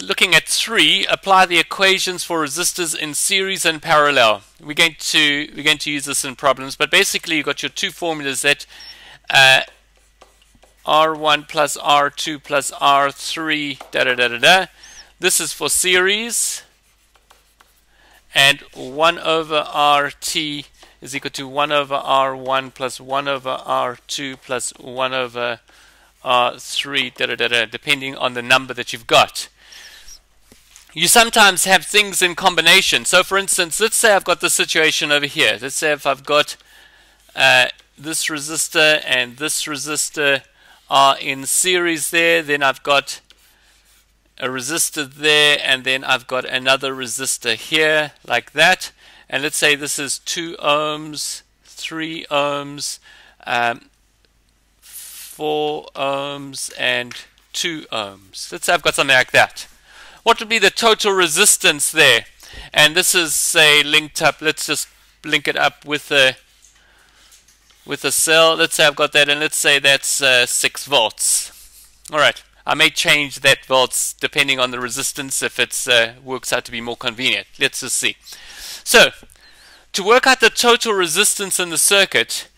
looking at 3, apply the equations for resistors in series and parallel. We're going to use this in problems, but basically you've got your two formulas that R1 plus R2 plus R3 da da da da da. This is for series, and 1 over RT is equal to 1 over R1 plus 1 over R2 plus 1 over R3 da da da da, depending on the number that you've got. You sometimes have things in combination. So for instance, let's say I've got the situation over here. Let's say if I've got this resistor and this resistor are in series there, then I've got a resistor there, and then I've got another resistor here, like that. And let's say this is 2 ohms, 3 ohms, 4 ohms, and 2 ohms. Let's say I've got something like that. What would be the total resistance there? And this is, say, linked up. Let's just link it up with a cell. Let's say I've got that, and let's say that's 6 volts. All right. I may change that volts depending on the resistance if it works out to be more convenient. Let's just see. So, to work out the total resistance in the circuit,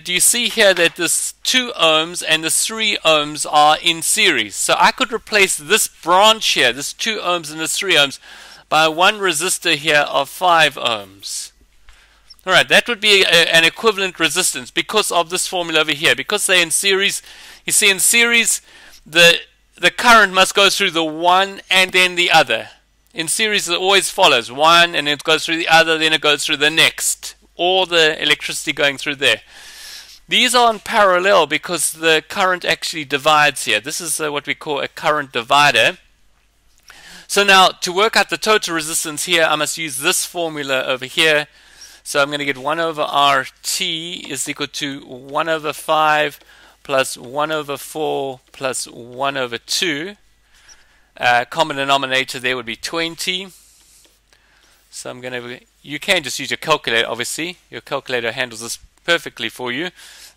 do you see here that this 2 ohms and the 3 ohms are in series? So I could replace this branch here, this 2 ohms and this 3 ohms, by one resistor here of 5 ohms. Alright, that would be an equivalent resistance because of this formula over here. Because they're in series, you see in series, the current must go through the one and then the other. In series it always follows one and it goes through the other, then it goes through the next. All the electricity going through there. These are in parallel because the current actually divides here. This is what we call a current divider. So now to work out the total resistance here, I must use this formula over here. So I'm going to get 1 over RT is equal to 1 over 5 plus 1 over 4 plus 1 over 2. Common denominator there would be 20. So I'm going to, you can just use your calculator, obviously. Your calculator handles this perfectly for you.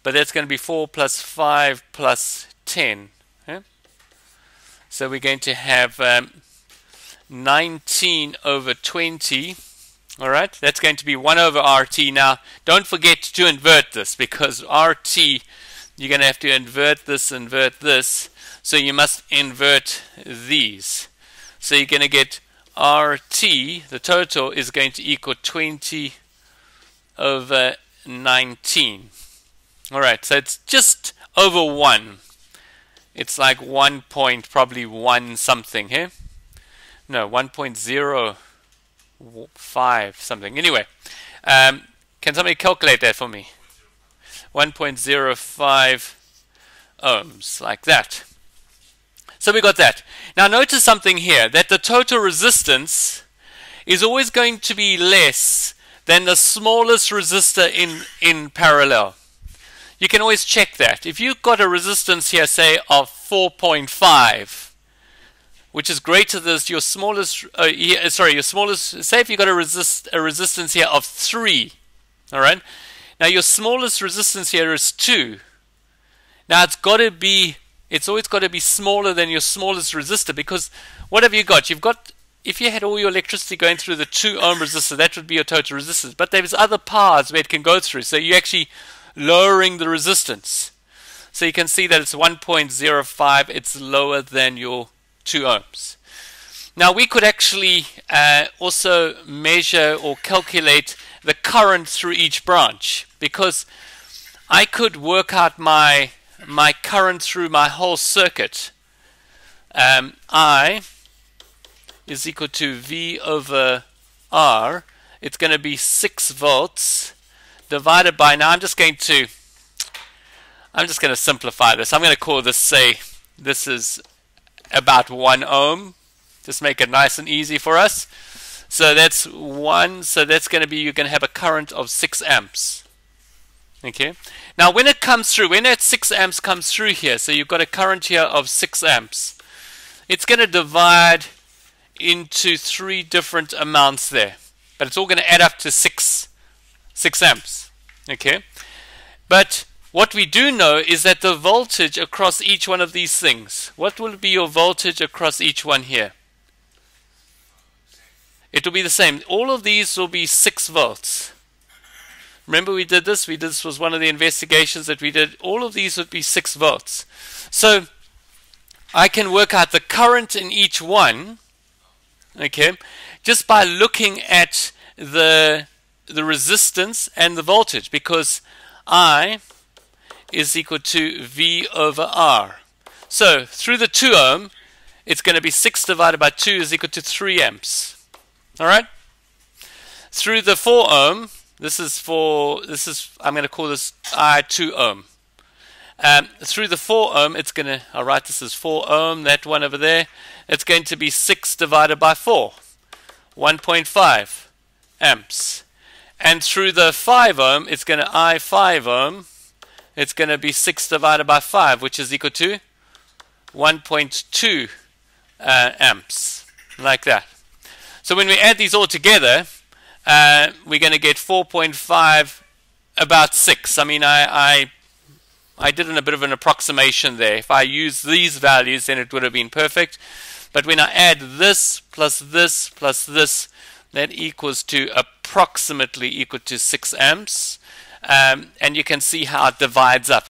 But that's going to be 4 plus 5 plus 10. Okay? So we're going to have 19 over 20. Alright, that's going to be 1 over RT. Now, don't forget to invert this, because RT, you're going to have to invert this. So you must invert these. So you're going to get RT, the total, is going to equal 20 over 19. Alright, so it's just over 1. It's like 1 point, probably 1 something here. No, 1.05 something. Anyway, can somebody calculate that for me? 1.05 ohms, like that. So we got that. Now notice something here, that the total resistance is always going to be less than the smallest resistor in parallel. You can always check that. If you've got a resistance here, say, of 4.5, which is greater than your smallest, your smallest, say if you've got a resistance here of 3, all right? Now your smallest resistance here is 2. Now it's always got to be smaller than your smallest resistor, because what have you got? You've got, if you had all your electricity going through the 2 ohm resistor, that would be your total resistance. But there's other paths where it can go through, so you're actually lowering the resistance. So you can see that it's 1.05, it's lower than your 2 ohms. Now we could actually also measure or calculate the current through each branch, because I could work out my current through my whole circuit. I is equal to V over R. It's going to be 6 volts divided by, now I'm just going to simplify this. I'm going to call this, say, this is about 1 ohm. Just make it nice and easy for us. So that's 1, so that's going to be, you're going to have a current of 6 amps. Okay. Now when it comes through, when that 6 amps comes through here, so you've got a current here of 6 amps, it's going to divide into 3 different amounts there. But it's all going to add up to 6 amps. Okay. But what we do know is that the voltage across each one of these things, what will be your voltage across each one here? it will be the same. All of these will be 6 volts. Remember we did this? This was one of the investigations that we did. All of these would be 6 volts. So I can work out the current in each one, okay, just by looking at the resistance and the voltage, because I is equal to V over R. So through the 2 ohm, it's going to be 6 divided by 2 is equal to 3 amps. All right? Through the 4 ohm, I'm going to call this I2 ohm. Through the 4 ohm, it's going to, all right, this is 4 ohm, that one over there, it's going to be 6 divided by 4, 1.5 amps. And through the 5 ohm, it's going to I5 ohm, it's going to be 6 divided by 5, which is equal to 1.2 amps, like that. So when we add these all together, we're going to get 4.5, about 6. I mean, I did a bit of an approximation there. If I use these values, then it would have been perfect. But when I add this plus this plus this, that equals to approximately equal to 6 amps. And you can see how it divides up.